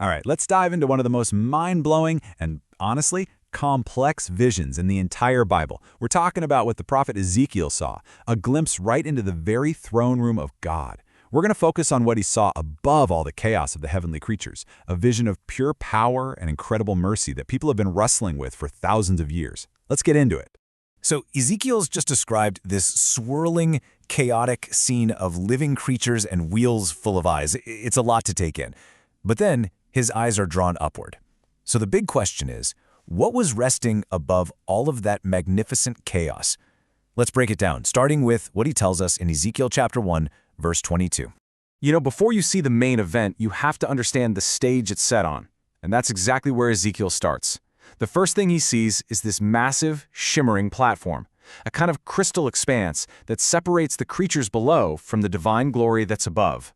All right, let's dive into one of the most mind-blowing and, honestly, complex visions in the entire Bible. We're talking about what the prophet Ezekiel saw, a glimpse right into the very throne room of God. We're going to focus on what he saw above all the chaos of the heavenly creatures, a vision of pure power and incredible mercy that people have been wrestling with for thousands of years. Let's get into it. So Ezekiel's just described this swirling, chaotic scene of living creatures and wheels full of eyes. It's a lot to take in. But then his eyes are drawn upward. So the big question is, what was resting above all of that magnificent chaos? Let's break it down, starting with what he tells us in Ezekiel chapter 1, verse 22. Before you see the main event, you have to understand the stage it's set on. And that's exactly where Ezekiel starts. The first thing he sees is this massive, shimmering platform, a kind of crystal expanse that separates the creatures below from the divine glory that's above.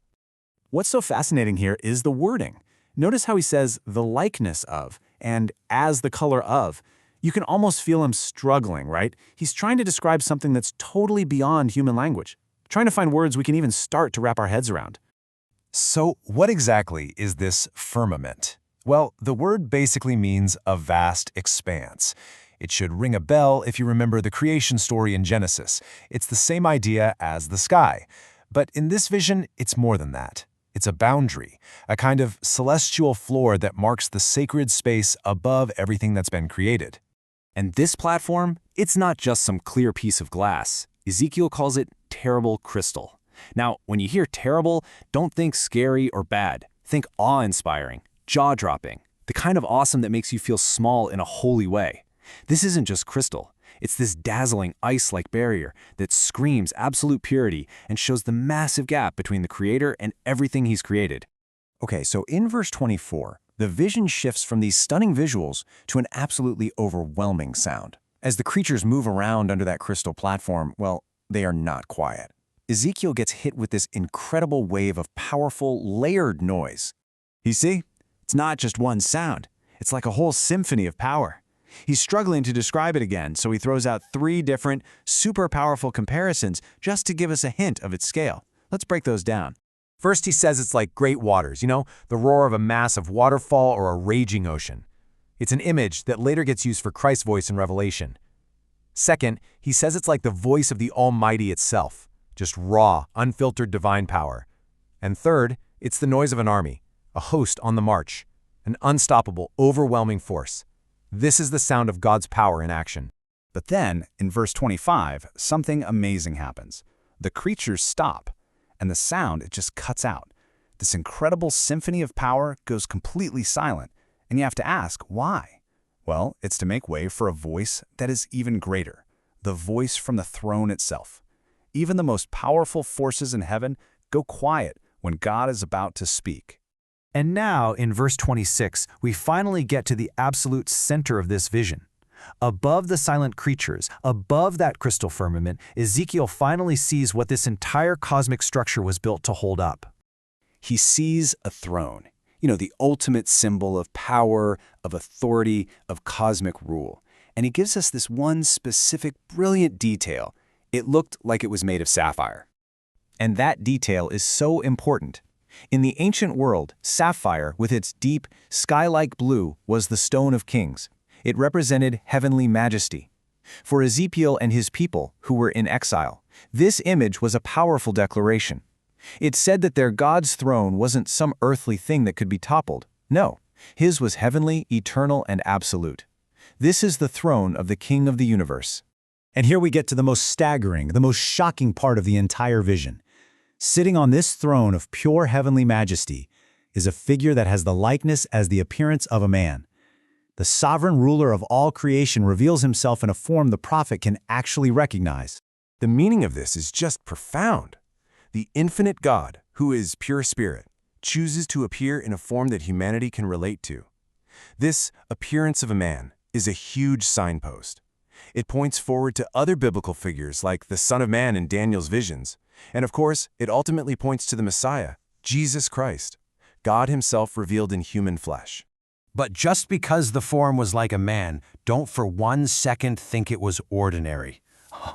What's so fascinating here is the wording. Notice how he says the likeness of and as the color of. You can almost feel him struggling, right? He's trying to describe something that's totally beyond human language, trying to find words we can even start to wrap our heads around. So what exactly is this firmament? Well, the word basically means a vast expanse. It should ring a bell if you remember the creation story in Genesis. It's the same idea as the sky. But in this vision, it's more than that. It's a boundary, a kind of celestial floor that marks the sacred space above everything that's been created. And this platform, it's not just some clear piece of glass. Ezekiel calls it terrible crystal. Now, when you hear terrible, don't think scary or bad. Think awe-inspiring, jaw-dropping, the kind of awesome that makes you feel small in a holy way. This isn't just crystal. It's this dazzling ice-like barrier that screams absolute purity and shows the massive gap between the Creator and everything He's created. Okay, so in verse 24, the vision shifts from these stunning visuals to an absolutely overwhelming sound. As the creatures move around under that crystal platform, well, they are not quiet. Ezekiel gets hit with this incredible wave of powerful, layered noise. You see, it's not just one sound. It's like a whole symphony of power. He's struggling to describe it again, so he throws out 3 different, super powerful comparisons just to give us a hint of its scale. Let's break those down. First, he says it's like great waters, the roar of a massive waterfall or a raging ocean. It's an image that later gets used for Christ's voice in Revelation. Second, he says it's like the voice of the Almighty itself, just raw, unfiltered divine power. And third, it's the noise of an army, a host on the march, an unstoppable, overwhelming force. This is the sound of God's power in action. But then, in verse 25, something amazing happens. The creatures stop, and the sound, it just cuts out. This incredible symphony of power goes completely silent, and you have to ask, why? Well, it's to make way for a voice that is even greater, the voice from the throne itself. Even the most powerful forces in heaven go quiet when God is about to speak. And now, in verse 26, we finally get to the absolute center of this vision. Above the silent creatures, above that crystal firmament, Ezekiel finally sees what this entire cosmic structure was built to hold up. He sees a throne, the ultimate symbol of power, of authority, of cosmic rule. And he gives us this one specific, brilliant detail. It looked like it was made of sapphire. And that detail is so important. In the ancient world, sapphire, with its deep, sky-like blue, was the stone of kings. It represented heavenly majesty. For Ezekiel and his people, who were in exile, this image was a powerful declaration. It said that their God's throne wasn't some earthly thing that could be toppled. No, his was heavenly, eternal, and absolute. This is the throne of the King of the universe. And here we get to the most staggering, the most shocking part of the entire vision. Sitting on this throne of pure heavenly majesty is a figure that has the likeness as the appearance of a man. The sovereign ruler of all creation reveals himself in a form the prophet can actually recognize. The meaning of this is just profound. The infinite God, who is pure spirit, chooses to appear in a form that humanity can relate to. This appearance of a man is a huge signpost. It points forward to other biblical figures like the Son of Man in Daniel's visions. And of course, it ultimately points to the Messiah, Jesus Christ, God himself revealed in human flesh. But just because the form was like a man, don't for 1 second think it was ordinary.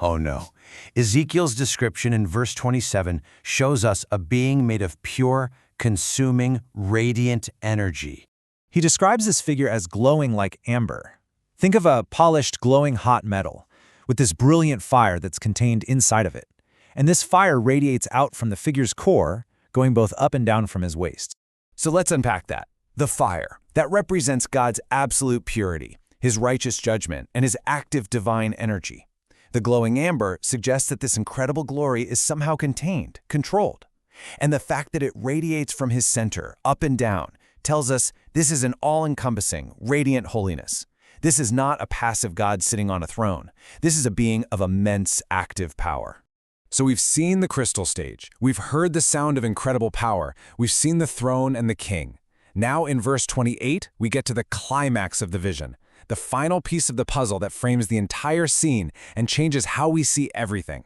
Oh no. Ezekiel's description in verse 27 shows us a being made of pure, consuming, radiant energy. He describes this figure as glowing like amber. Think of a polished, glowing hot metal, with this brilliant fire that's contained inside of it. And this fire radiates out from the figure's core, going both up and down from his waist. So let's unpack that. The fire, that represents God's absolute purity, his righteous judgment, and his active divine energy. The glowing amber suggests that this incredible glory is somehow contained, controlled. And the fact that it radiates from his center, up and down, tells us this is an all-encompassing, radiant holiness. This is not a passive God sitting on a throne. This is a being of immense active power. So we've seen the crystal stage. We've heard the sound of incredible power. We've seen the throne and the king. Now in verse 28, we get to the climax of the vision, the final piece of the puzzle that frames the entire scene and changes how we see everything.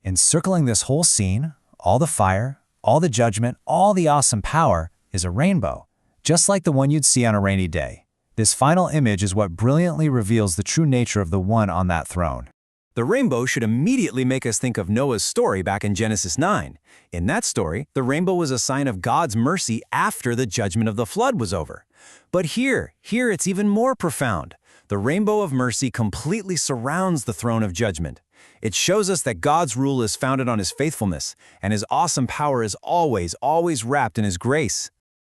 Encircling this whole scene, all the fire, all the judgment, all the awesome power, is a rainbow, just like the one you'd see on a rainy day. This final image is what brilliantly reveals the true nature of the one on that throne. The rainbow should immediately make us think of Noah's story back in Genesis 9. In that story, the rainbow was a sign of God's mercy after the judgment of the flood was over. But here it's even more profound. The rainbow of mercy completely surrounds the throne of judgment. It shows us that God's rule is founded on his faithfulness, and his awesome power is always wrapped in his grace.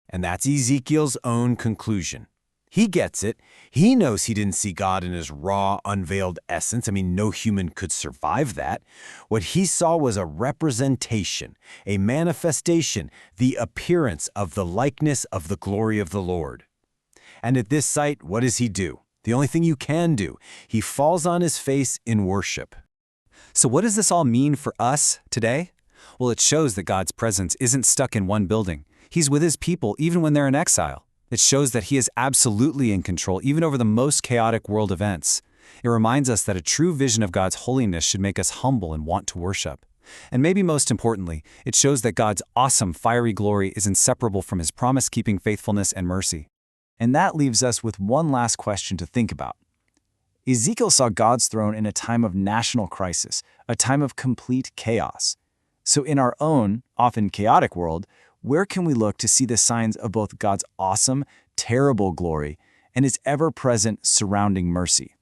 And that's Ezekiel's own conclusion. He gets it. He knows he didn't see God in his raw, unveiled essence. I mean, no human could survive that. What he saw was a representation, a manifestation, the appearance of the likeness of the glory of the Lord. And at this sight, what does he do? The only thing you can do. He falls on his face in worship. So what does this all mean for us today? Well, it shows that God's presence isn't stuck in one building. He's with his people even when they're in exile. It shows that he is absolutely in control even over the most chaotic world events. It reminds us that a true vision of God's holiness should make us humble and want to worship. And maybe most importantly, it shows that God's awesome, fiery glory is inseparable from his promise-keeping faithfulness and mercy. And that leaves us with one last question to think about. Ezekiel saw God's throne in a time of national crisis, a time of complete chaos. So in our own, often chaotic world, where can we look to see the signs of both God's awesome, terrible glory and his ever-present surrounding mercy?